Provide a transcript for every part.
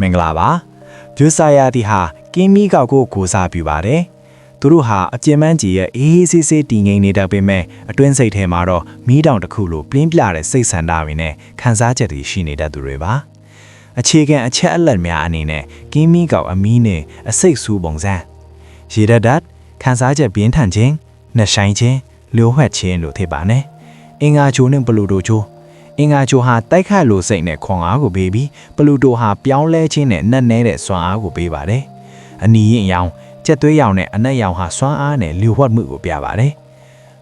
မင်္ဂလာပါဂျူဆာယာတီဟာကင်းမီကောက်ကိုကိုစားပြပါတယ်သူတို့ဟာအကျဉ်းမန်းကြီးရဲ့အေးဆေးဆေးတည်ငြိမ်နေတတ်ပေမဲ့အတွင်းစိတ်ထဲမှာတော့မီးတောင်တစ်ခုလိုပြင်းပြတဲ့စိတ်ဆန္ဒတွေနဲ့ခံစားချက်တွေရှိနေတတ်သူတွေပါအခြေခံအချက်အလက်များအနေနဲ့ကင်းမီကောက်အမီးနဲ့အစိတ်ဆူပုံစံရေဓာတ်ခံစားချက်ပြင်းထန်ခြင်းနှဆိုင်ခြင်းလျှို့ဝှက်ခြင်းလို့ဖြစ်ပါနဲ့အင်္ဂါချိုနဲ့ပလူတိုချိုအင်္ဂါချိုဟာတိုက်ခတ်လို့စိတ်နဲ့ခွန်အားကိုပေးပြီးပလူတိုဟာပြောင်းလဲခြင်းနဲ့နှက်နဲတဲ့စွမ်းအားကိုပေးပါတယ်အနီရင်ရောင်ကျက်သွေးရောင်နဲ့အနက်ရောင်ဟာစွမ်းအားနဲ့လျှို့ဝှက်မှုကိုပြပါတယ်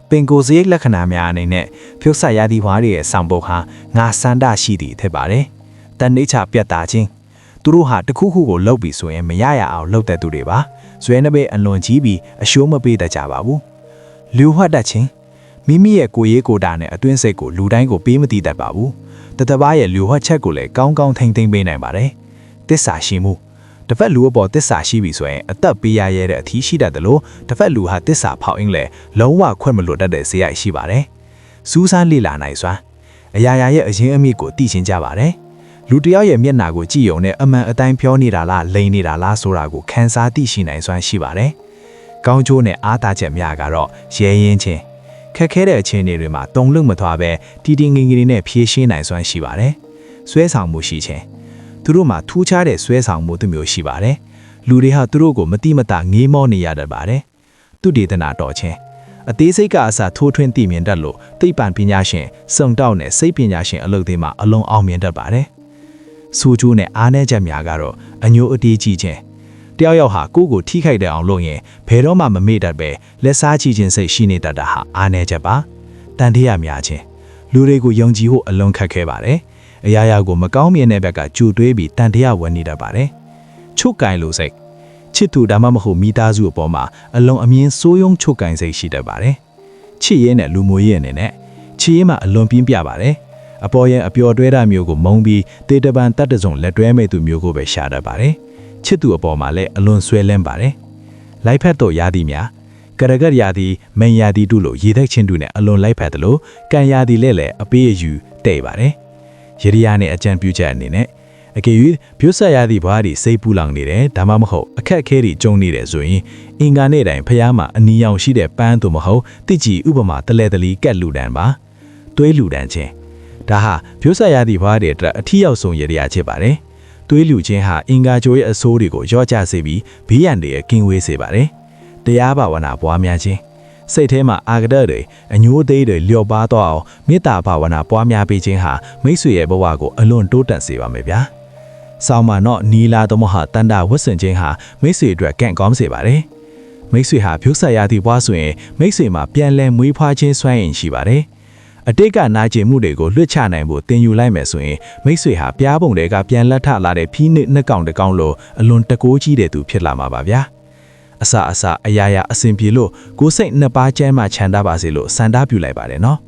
ပင်ကိုယ်စရိတ်လက္ခဏာများအနေနဲ့ဖြုတ်ဆက်ရသည့်ဘွားတွေရဲ့ဆောင်ပုဒ်ဟာငါစန္ဒရှိသည်ဖြစ်ပါတယ်တန်နှိချပြတ်သားခြင်းသူတို့ဟာတခုခုကိုလှုပ်ပြီးဆိုရင်မရရအောင်လှုပ်တဲ့သူတွေပါဇွဲနှပိတ်အလွန်ကြီးပြီးအရှိုးမပေးတတ်ကြပါဘူးလျှို့ဝှက်တတ်ခြင်းမိမိရဲ့ကိုယ်ရေးကိုယ်တာနဲ့အတွင်းစိတ်ကိုလူတိုင်းကိုပေးမသိတတ်ပါဘူးတတဘာရဲ့လျှို့ဝှက်ချက်ကိုလည်းကောင်းကောင်းထိမ့်သိမ့်ပေးနိုင်ပါတယ်တစ္ဆာရှိမှုတစ်ဖက်လူအပေါ်တစ္ဆာရှိပြီဆိုရင်အသက်ပေးရရဲ့တဲ့အထီးရှိတတ်တယ်လို့တစ်ဖက်လူဟာတစ္ဆာဖောက်အင်းလေလုံးဝခွင့်မလွတ်တတ်တဲ့ဇေယျရှိပါတယ်စူးစမ်းလေ့လာနိုင်စွာအရာရာရဲ့အရင်အမြစ်ကိုသိရှင်းကြပါတယ်လူတယောက်ရဲ့မျက်နှာကိုကြည့်ုံနဲ့အမှန်အတိုင်းပြောနေတာလားလိန်နေတာလားဆိုတာကိုခန်းစားသိရှိနိုင်စွမ်းရှိပါတယ်ကောင်းကျိုးနဲ့အားသာချက်များကတော့ရဲရင်ချင်းခက်ခဲတဲ့အခြေအနေတွေမှာတုံ့လုံမသွားပဲတည်တည်ငြိမ်ငြိမ်နဲ့ဖြည့်ရှင်းနိုင်စွမ်းရှိပါတယ်ဆွဲဆောင်မှုရှိခြင်းသူတို့မှာထူးခြားတဲ့ဆွဲဆောင်မှုတစ်မျိုးရှိပါတယ်လူတွေဟာသူတို့ကိုမတိမတငေးမောနေရတတ်ပါတယ်သူဒေသနာတော်ခြင်းအသေးစိတ်ကအစားထိုးထွင်းသိမြင်တတ်လို့သိပ္ပံပညာရှင်စုံတောက်နဲ့စိတ်ပညာရှင်အလုပ်တွေမှာအလုံးအောင်မြင်တတ်ပါတယ်စူးကျိုးနဲ့အားနည်းချက်များကတော့အညိုအတေးကြီးခြင်းတယောက်ယောက်ဟာကိုယ့်ကိုထိခိုက်တဲ့အောင်လုပ်ရင်ဘယ်တော့မှမမေ့တတ်ပဲလက်စားချခြင်းစိတ်ရှိနေတတ်တာဟာအားနည်းချက်ပါတန်တရားများခြင်းလူတွေကိုယုံကြည်ဖို့အလွန်ခက်ခဲပါတယ်အရာရာကိုမကောင်းမြင်တဲ့ဘက်ကကြိုတွေးပြီးတန်တရားဝင်နေတတ်ပါတယ်ချုပ်ကင်လို့စိတ်ချစ်သူဒါမှမဟုတ်မိသားစုအပေါ်မှာအလွန်အမြင်စိုးရုံးချုပ်ကင်စိတ်ရှိတတ်ပါတယ်ချစ်ရဲနဲ့လူမျိုးရဲအနေနဲ့ချစ်ရဲမှာအလွန်ပြင်းပြပါတယ်အပေါ်ရဲ့အပျော်တွဲတာမျိုးကိုမုံပြီးတေတပံတတ်တစုံလက်တွဲမဲ့သူမျိုးကိုပဲရှာတတ်ပါတယ်ချစ်သူအပေါ်မှာလည်းအလွန်ဆွဲလန်းပါတယ်လိုက်ဖက်တော့ရာသီများကရကရရာသီမိန်ရာသီတို့လိုရေသက်ချင်းတို့နဲ့အလွန်လိုက်ဖက်တယ်လို့ကန်ရာသီလည်းအပေးအယူတဲ့ပါတယ်ရေရီယာနဲ့အကြံပြုချက်အနေနဲ့အကယ်၍ပြွတ်ဆက်ရသည့်ဘွားတွေစိတ်ပူလောင်နေတယ်ဒါမှမဟုတ်အခက်အခဲတွေကြုံနေတယ်ဆိုရင်အင်္ဂါနေ့တိုင်းဖျားမှာအနီရောင်ရှိတဲ့ပန်းသို့မဟုတ်တိကျဥပမာတလဲတလီကက်လူတန်းပါသွေးလူတန်းချင်းဒါဟာပြွတ်ဆက်ရသည့်ဘွားတွေအတွက်အထီးရောက်ဆုံးရေရီယာဖြစ်ပါတယ်သွေးလူချင်းဟာအင်္ဂါကြိုးရဲ့အဆိုးတွေကိုရော့ကျစေပြီးဘေးရန်တွေကကင်းဝေးစေပါတယ်တရားဘာဝနာပွားများခြင်းစိတ်ထဲမှာအာဂဒတွေအညိုးသေးတွေလျော့ပါသွားအောင်မေတ္တာဘာဝနာပွားများပေးခြင်းဟာမိတ်ဆွေရဲ့ဘဝကိုအလွန်တိုးတက်စေပါမယ်ဗျာဆောင်းမှာတော့နီလာသမဟာတန်တာဝတ်ဆင်ခြင်းဟာမိတ်ဆွေအတွက်ကန့်ကောင်းစေပါတယ်မိတ်ဆွေဟာဖြုတ်ဆက်ရသည့်ဘွားဆိုရင်မိတ်ဆွေမှာပြန်လည်မွေးဖွားခြင်းစွမ်းရည်ရှိပါတယ်အတိတ်ကနာကျင်မှုတွေကိုလွှတ်ချနိုင်ဖို့တင်ယူလိုက်မယ်ဆိုရင်မိတ်ဆွေဟာပြားပုံတွေကပြန်လက်ထလာတဲ့ဖီးနှစ်ကောင်တစ်ကောင်လိုအလွန်တကိုးကြီးတဲ့သူဖြစ်လာမှာပါဗျာအစအရာရာအစဉ်ပြေလို့ကိုယ်စိတ်နှစ်ပါးကျမ်းမှခြံထားပါစေလို့စံတားပြုလိုက်ပါတယ်နော်